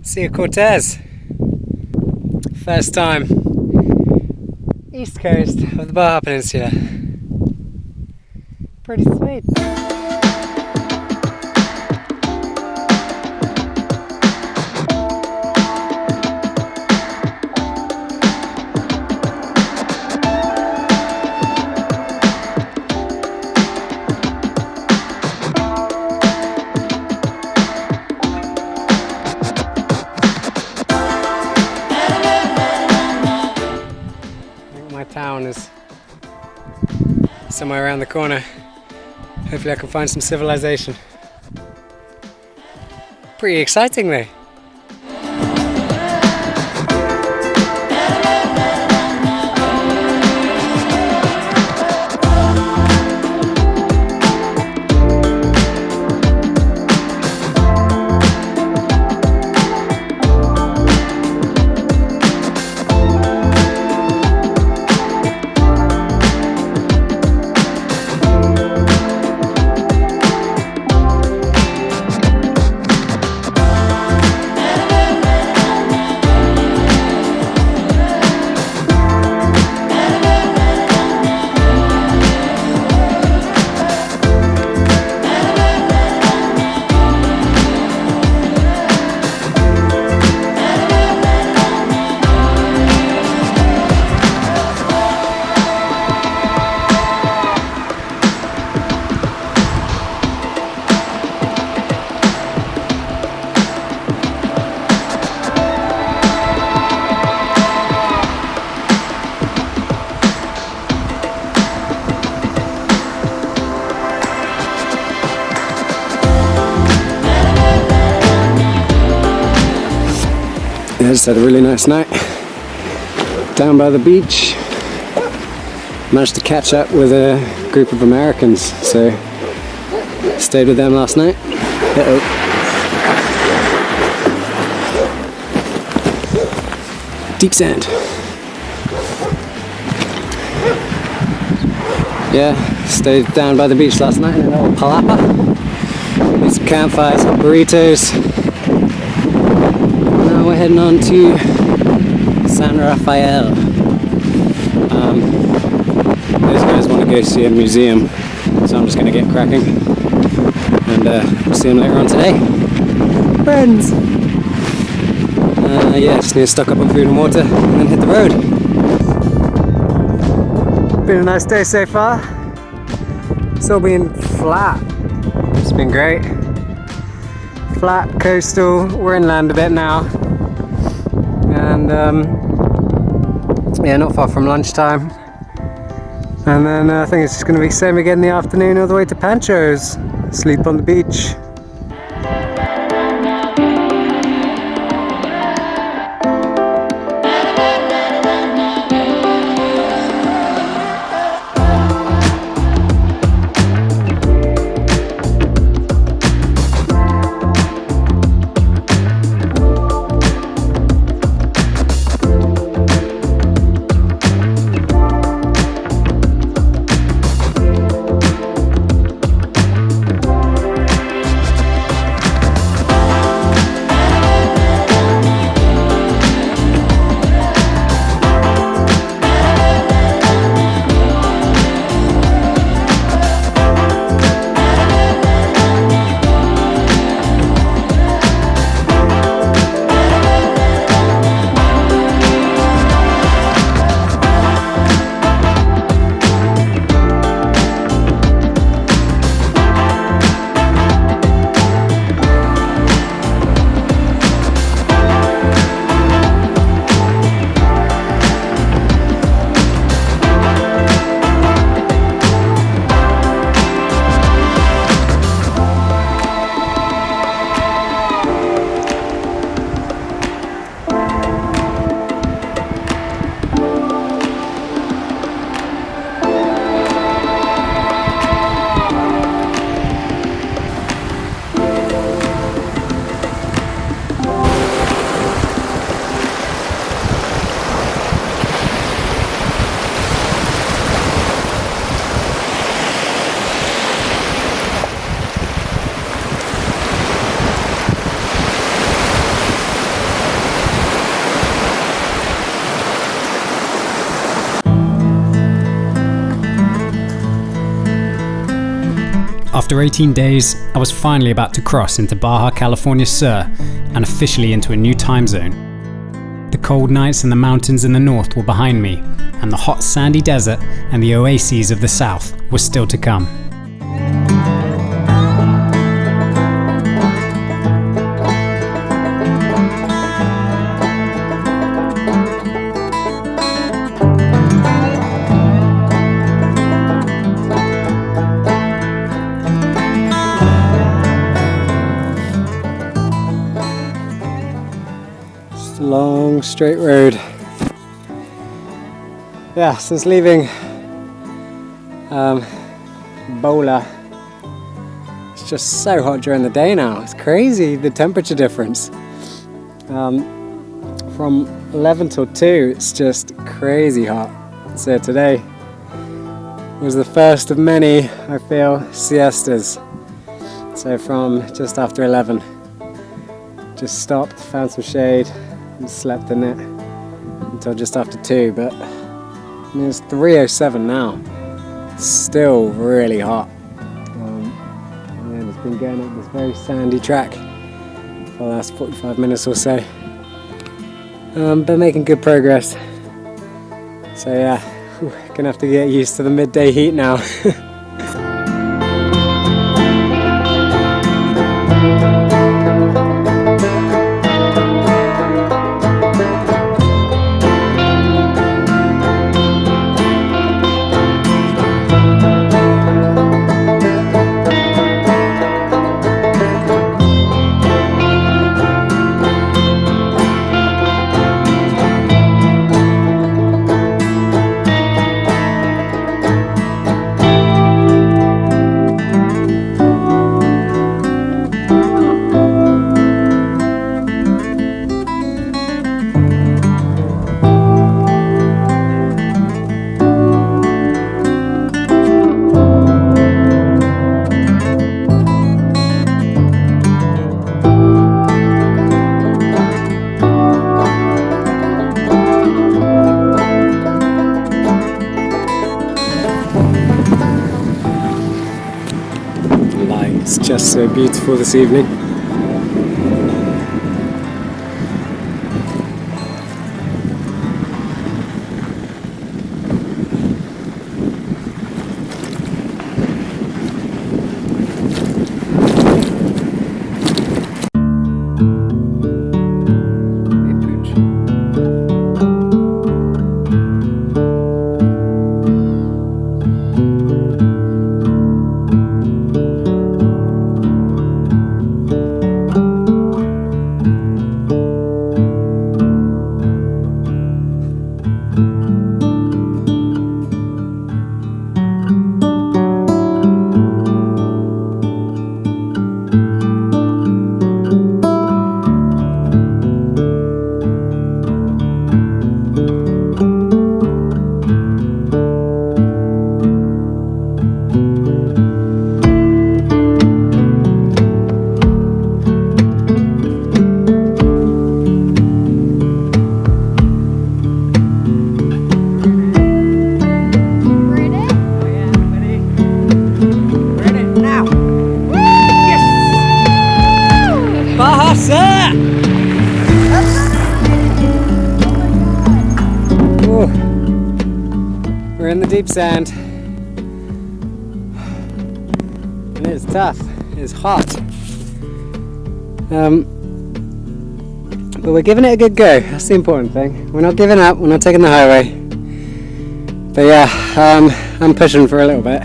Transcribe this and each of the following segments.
Sea of Cortez. First time east coast of the Baja Peninsula. Pretty sweet. My town is somewhere around the corner. Hopefully I can find some civilization. Pretty exciting though. I just had a really nice night down by the beach. Managed to catch up with a group of Americans, so stayed with them last night. Deep sand. Yeah, stayed down by the beach last night in an old palapa. Made some campfires, some burritos. We're heading on to San Rafael. Those guys want to go see a museum, so I'm just going to get cracking and we'll see them later on today. Friends! Yeah, just need to stock up on food and water and then hit the road. Been a nice day so far. It's all been flat. It's been great. Flat, coastal, we're inland a bit now. And yeah, not far from lunchtime. And then I think it's just going to be same again in the afternoon all the way to Pancho's. Sleep on the beach. After 18 days, I was finally about to cross into Baja California Sur and officially into a new time zone. The cold nights and the mountains in the north were behind me, and the hot sandy desert and the oases of the south were still to come. Long straight road. Yeah, since leaving Bola, it's just so hot during the day now. It's crazy the temperature difference. From 11 till 2, it's just crazy hot. So today was the first of many, I feel, siestas. So from just after 11, just stopped, found some shade, and slept in it until just after 2, but I mean, it's 3:07 now. It's still really hot. And it's been going up this very sandy track for the last 45 minutes or so. But making good progress. So yeah, gonna have to get used to the midday heat now. It's just so beautiful this evening. Baja Sur! Oh, we're in the deep sand. And it's tough, it's hot. But we're giving it a good go, that's the important thing. We're not giving up, we're not taking the highway. But yeah, I'm pushing for a little bit.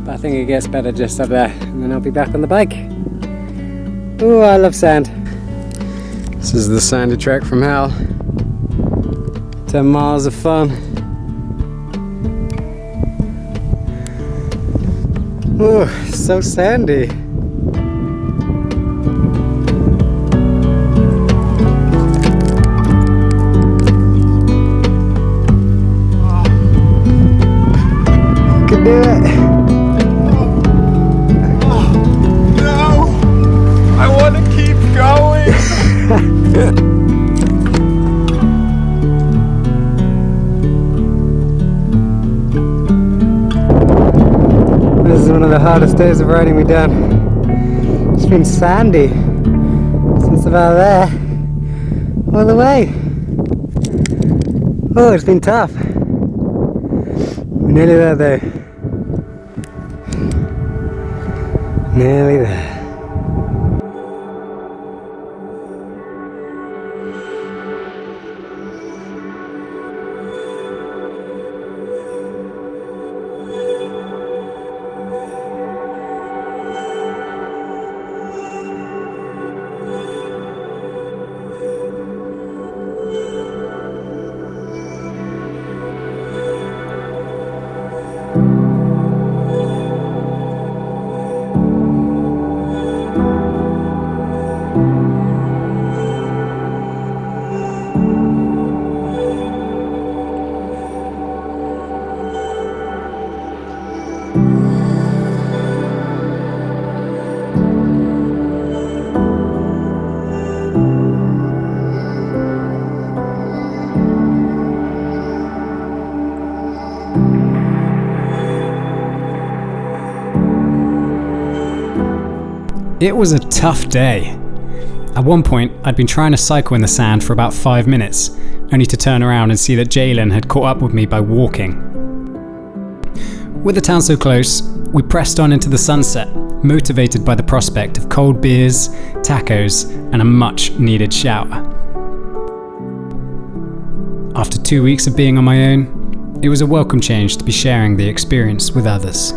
But I think it gets better just up there, and then I'll be back on the bike. Ooh, I love sand. This is the sandy trek from hell. 10 miles of fun. Ooh, so sandy. You can do it. This is one of the wildest days of riding we done. It's been sandy since about there, all the way. Oh, it's been tough. We're nearly there though. Nearly there. It was a tough day. At one point, I'd been trying to cycle in the sand for about 5 minutes, only to turn around and see that Jalen had caught up with me by walking. With the town so close, we pressed on into the sunset, motivated by the prospect of cold beers, tacos, and a much-needed shower. After 2 weeks of being on my own, it was a welcome change to be sharing the experience with others.